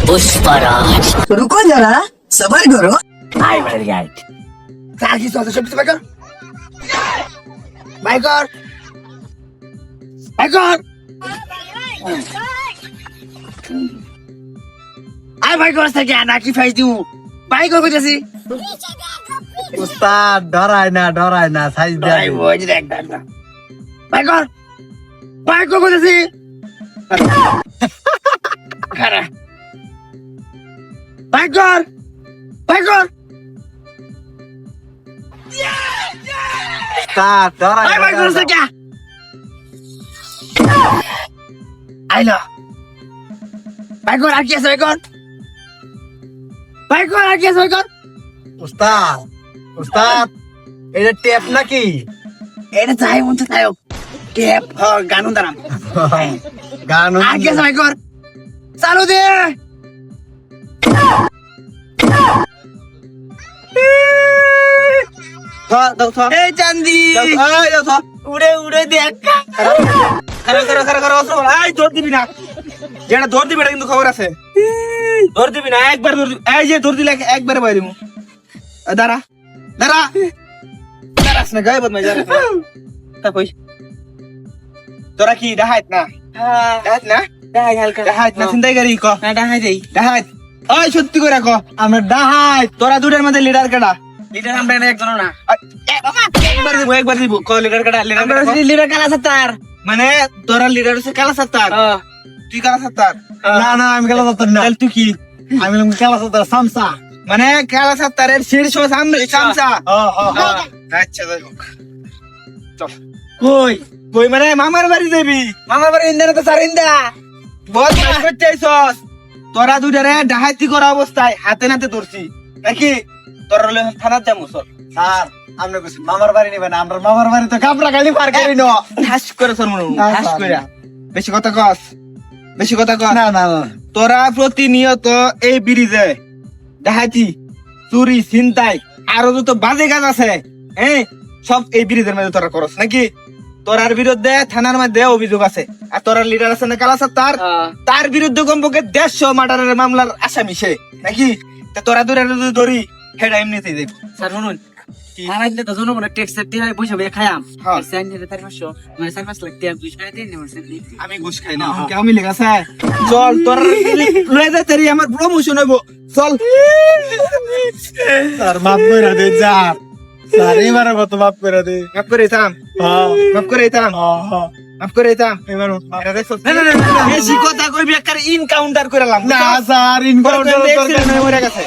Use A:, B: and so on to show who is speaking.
A: पुष्पराज।
B: रुको जरा सबर करो।
A: I will get.
C: স্যার কি চলছে সব কিছু বাইকর বাইকর বাইকর আই বাইকর থেকে নাকি ফাইজ দিউ বাইকর কইতাছি
D: উস্তাদ ডরায় না সাইজ দেয়
C: আই ওই দেখ দেখ দেখ। বাইকর বাইকর কইতাছি খারা বাইকর বাইকর
D: উস্তাদ ডরায়
C: আই বাইকর থেকে আইলো বাইকর আর কি আছে বাইকর বাইকর আর কি আছে বাইকর
D: উস্তাদ এটা টেপ নাকি
C: এটা চাই মন চাই টেপ গানুন দাঁড়াম
D: গান
C: আর কি আছে বাইকর চালু দে এই চান্দি উড়ে উড়ে দেখ
E: ধর দিবি না যেটা ধর দিবি এটা কিন্তু খবর আছে ধর দিবি না একবার ধর দিবি এই যে ধর দিলে একবারে বাইরে দিমু দাঁড়া দাঁড়া দাঁড়াস না গায়ে বদমাই যারা তা কই তোরা কি ডাহাত না ডাহাত না ডাহাত না চিন্তাই করি ক ডাহাত ওই সত্যি করে ক
D: আমরা ডাহাই
E: তোরা দুটার মধ্যে লিডার কেডা
C: লিডার আমরা একজন না
E: একবার দিব ক লিডার কেডা লিডার
C: লিডার কালা সাতার
E: মানে তোরা লিডার হচ্ছে কালা সাত্তার তুই কালা সাত্তার
D: না আমি খেলা যেতাম না
E: তাহলে তুই কি
D: আমি খেলা যেতাম সামসা
E: মানে কালা সাত্তারের শীর্ষ চামচা আচ্ছা যাই হোক চল কই কই মানে মামার বাড়ি যাবি মামার বাড়ি ইন্দানে তো সার ইন্দা বল কাজ করতে আইছস তোরা দুটারে ডাহাতি করা অবস্থায় হাতে নাতে ধরছি নাকি তোরা ললে থানার যাবো চল
D: স্যার আমরা কিছু মামার বাড়ি নিবেন আমরা মামার বাড়ি তো কাপড়া গালি পার করি না
E: ঠাস করে তোর মনে
D: না,
E: ঠাস
D: স্যার,
E: করে
D: না।
E: বেশি কথা কস বেশি কথা কস
D: না
E: তোরা প্রতিনিয়ত এই ব্রিজে ডাহাতি চুরি ছিনতাই আরো যত বাজে কাজ আছে হ্যাঁ সব এই ব্রিজের মধ্যে তোরা করস নাকি তোরার বিরুদ্ধে থানার মধ্যে অভিযোগ আছে আর তোরার লিডার আছে না কালাসার তার বিরুদ্ধে কমপক্ষে 150 মার্ডারের মামলার আসামি সে নাকি তা তোরা দূরে যদি ধরি হেডা এমনিতেই দেব
C: স্যার শুনুন আমার দিলে তো জন্য মনে টেক্স দিয়ে বসে বসে খায়াম
E: হ্যাঁ।
C: স্যার নিতে তার পাঁচশো মানে 4-5 লাখ টাকা ঘুষ খাইতে নেব স্যার
E: আমি ঘুষ খাই না আমাকে আমি লেখাছে চল তোর লয়ে যা তেরি আমার প্রমোশন হইব চল
D: স্যার মাফ করে দে স্যার এবারে মতো মাফ করে দে
E: মাফ করে থাম মাফ করে থাম মাফ করে থাম
D: এবার
E: এটা দেখছস বেশি কথা কইবি একটা ইনকাউন্টার করে লাম
D: না স্যার ইনকাউন্টার
E: মরে গেছে